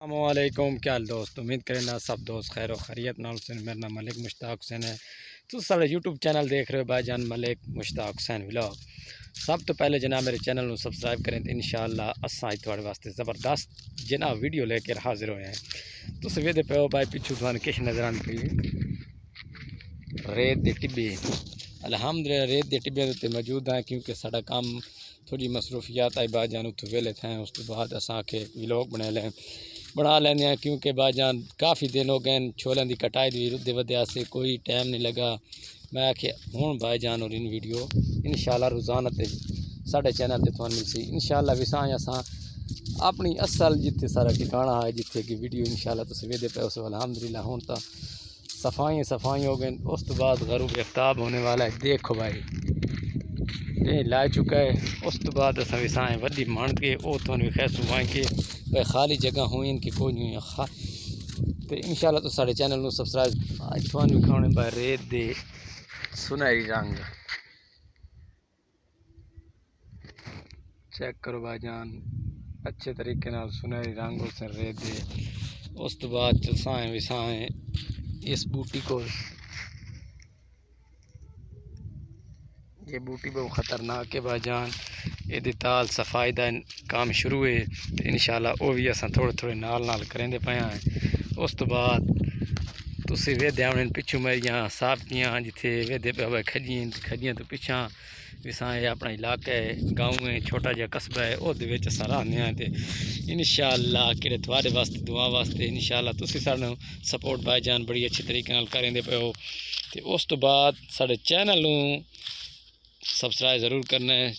السلام علیکم، کیا حال دوست؟ امید کرنا سب دوست خیر و خیریت نال سے۔ میرا نام ملک مشتاق حسین ہے۔ تو سارے یوٹیوب چینل دیکھ رہے ہو بھائی جان ملک مشتاق حسین ولاگ۔ سب تو پہلے جناب میرے چینل کو سبسکرائب کریں تو انشاءاللہ اساں تھوڑے واسطے زبردست جناب ویڈیو لے کے حاضر ہوئے ہیں۔ تو سویدے پہ ہو بھائی پیچھو تھوان کش نظر آن پی ریت دے ٹبے، الحمدللہ ریت دے ٹبے تے موجود ہیں کیونکہ ساڈا کام تھوڑی مصروفیات آئی با جان اتو ویلے تھے۔ اس تو بعد اساں کے ولاگ بنا لینے ہیں کیونکہ با جان کافی دن ہو گئے چھولیں دی کٹائی دی ردے ودیا سے کوئی ٹائم نہیں لگا۔ میں کہ ہوں بھائی جان اور ان ویڈیو انشاءاللہ روزانہ تے ساڈے چینل تے تھوان ملسی انشاءاللہ۔ وساں اساں اپنی اصل جتھے سارا ٹھکانہ ہے جتھے کہ ویڈیو انشاءاللہ تو سویدے پہ اس الحمدللہ ہوں تا صفائی ہو گئے۔ اس تو بعد غروب آفتاب ہونے والا ہے، دیکھو بھائی لائے چکا ہے۔ اس تو بعد اساں وساں ودی مان کے او تھوان بھی خیسو وائیں کے بھائی خالی جگہ ہوئیں کہ کوئی نہیں ہوئی تو انشاءاللہ تو سارے چینل کو سبسکرائب تھوان بھی کھانے بھائی ریت دے سنہری رنگ چیک کرو بھائی جان اچھے طریقے نال سنہری رنگ اس ریت دے۔ اس تو بعد چلسائیں وسائیں اس بوٹی کو، یہ بوٹی بہت خطرناک ہے بھائی جان۔ یہ تال صفائی دا کام شروع ہے تو انشاءاللہ وہ بھی اساں تھوڑے نال کریں دے پیا ہیں۔ اس تو بعد تسی ویدے آنے پچھو میریاں صاحب کیاں جتھے ویدے پہ ہوئے کھجیاں تو پچھاں وساں یہ اپنا علاقہ ہے، گاؤں ہے، چھوٹا جہا قصبہ ہے، وہ دے وچ اساں رہنے ہیں تے انشاءاللہ کہ تھوڑے واسطے دعا واسطے انشاءاللہ تسی سانوں سپورٹ بائی جان بڑی اچھی طریقے نال کریں دے پے ہو۔ تے اس تو بعد ساڈے چینل نوں سبسکرائب ضرور کرنا ہے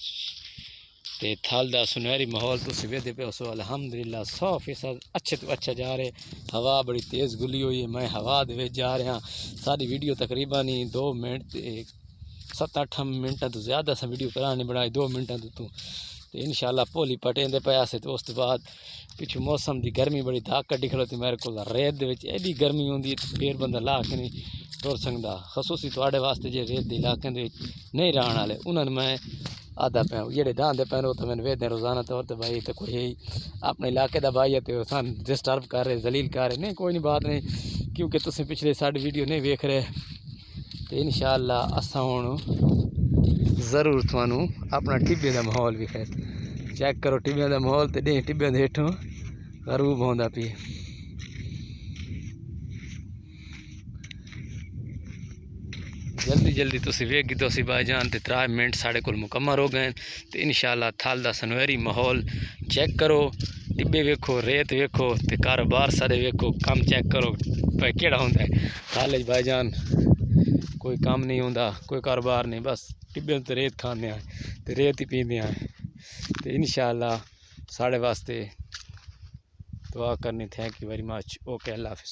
تے تھال دا سنہری ماحول تسی ویدے پے ہو الحمدللہ 100% اچھے تو اچھا جا رہے۔ ہوا بڑی تیز گلی ہوئی ہے، میں ہوا دے وچ جا رہا ہاں۔ ساری ویڈیو تقریباً 2 منٹ تے 7-8 منٹاں تو زیادہ سا ویڈیو کرانے بنائی 2 منٹاں تو انشاءاللہ پولی پٹیں دے پیا سے۔ تو اس تو بعد پچھو موسم دی گرمی بڑی دھاک کڈی کھلوتی میرے کول ریت دے وچ ایڈی گرمی ہوندی ہے پھر بندہ لا کے نہیں ٹر سکدا، خصوصی تواڈے واسطے جے ریت دے علاقے دے نہیں رہن والے انہاں نوں میں آدھا پیا جڑے ڈاندے پے وہ تو میں ویدے روزانہ طور تے بھائی تے کوئی اپنے علاقے دا بھائی ہے تے سان ڈسٹرب کر رہے ذلیل کر رہے نہیں، کوئی نہیں بات نہیں کیونکہ تسی پچھلے ساڈی ویڈیو نہیں ویکھ رہے تے انشاءاللہ اساں ہن ضرور تھانوں اپنا ٹبے دا ماحول بھی خیر چیک کرو۔ ٹبے دا ماحول تے ڈے ٹبے دے ہیٹھوں غروب ہوندا پی جلدی تسی ویکھ گئے تسی بائی جان تے 3 منٹ ساڈے کول مکمل ہو گئے تے انشاءاللہ تھال دا سنہری ماحول چیک کرو، ٹبے ویکھو، ریت ویکھو تے کاروبار سارے ویکھو، کام چیک کرو بھائی کیڑا ہوندا ہے تھال وچ بائی جان۔ کوئی کام نہیں ہوندا، کوئی کاروبار نہیں، بس ٹبے تے ریت کھاندے ہیں تے ریت ہی پیندے ہیں تے انشاءاللہ ساڈے واسطے دعا کرنی۔ Thank you very much, okay اللہ حافظ۔